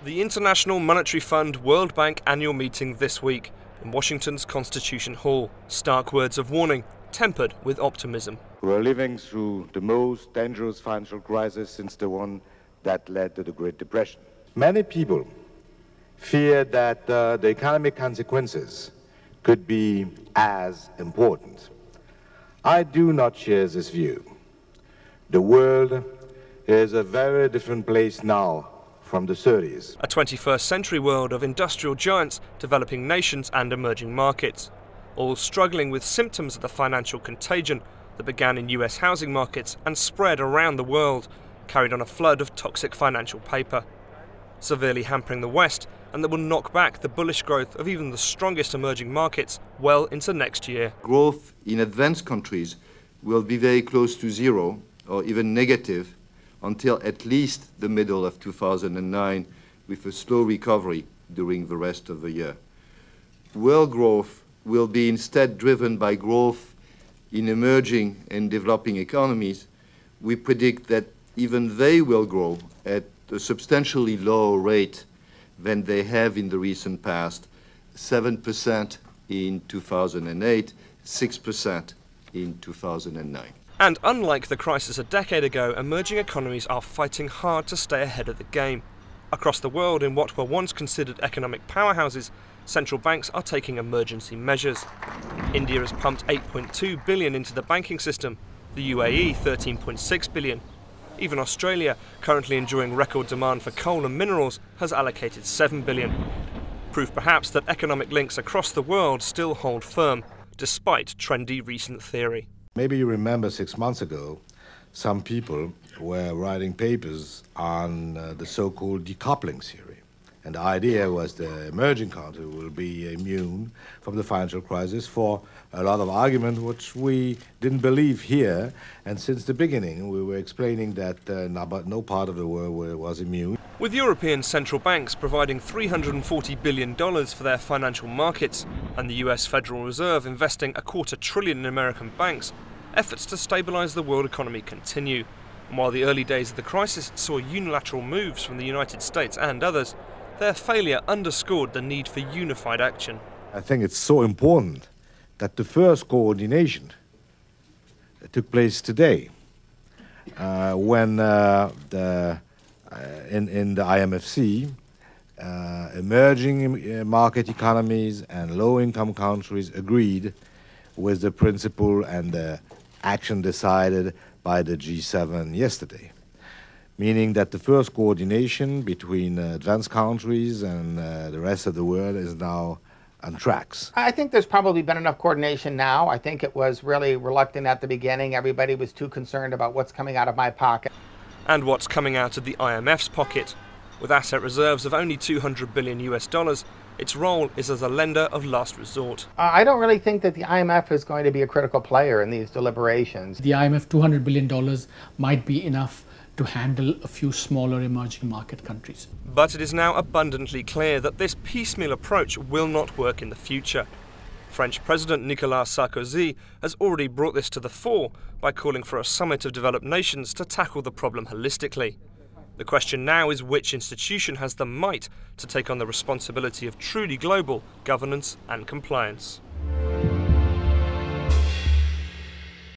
The International Monetary Fund World Bank annual meeting this week in Washington's Constitution Hall. Stark words of warning, tempered with optimism. We're living through the most dangerous financial crisis since the one that led to the Great Depression. Many people fear that the economic consequences could be as important. I do not share this view. The world is a very different place now from the 30s. A 21st century world of industrial giants, developing nations and emerging markets, all struggling with symptoms of the financial contagion that began in US housing markets and spread around the world, carried on a flood of toxic financial paper, severely hampering the West, and that will knock back the bullish growth of even the strongest emerging markets well into next year. Growth in advanced countries will be very close to zero or even negative until at least the middle of 2009, with a slow recovery during the rest of the year. World growth will be instead driven by growth in emerging and developing economies. We predict that even they will grow at a substantially lower rate than they have in the recent past, 7% in 2008, 6% in 2009. And unlike the crisis a decade ago, emerging economies are fighting hard to stay ahead of the game. Across the world, in what were once considered economic powerhouses, central banks are taking emergency measures. India has pumped $8.2 billion into the banking system, the UAE $13.6 billion. Even Australia, currently enjoying record demand for coal and minerals, has allocated $7 billion. Proof perhaps that economic links across the world still hold firm, despite trendy recent theory. Maybe you remember 6 months ago, some people were writing papers on the so-called decoupling theory. And the idea was the emerging country will be immune from the financial crisis for a lot of argument which we didn't believe here. And since the beginning, we were explaining that no part of the world was immune. With European central banks providing $340 billion for their financial markets and the US Federal Reserve investing $250 billion in American banks, efforts to stabilize the world economy continue. And while the early days of the crisis saw unilateral moves from the United States and others, their failure underscored the need for unified action. I think it's so important that the first coordination took place today when in the IMFC, emerging market economies and low-income countries agreed with the principle and the action decided by the G7 yesterday, meaning that the first coordination between advanced countries and the rest of the world is now on tracks. I think there's probably been enough coordination now. I think it was really reluctant at the beginning. Everybody was too concerned about what's coming out of my pocket. And what's coming out of the IMF's pocket. With asset reserves of only $200 billion US, its role is as a lender of last resort. I don't really think that the IMF is going to be a critical player in these deliberations. The IMF $200 billion might be enough to handle a few smaller emerging market countries. But it is now abundantly clear that this piecemeal approach will not work in the future. French President Nicolas Sarkozy has already brought this to the fore by calling for a summit of developed nations to tackle the problem holistically. The question now is which institution has the might to take on the responsibility of truly global governance and compliance.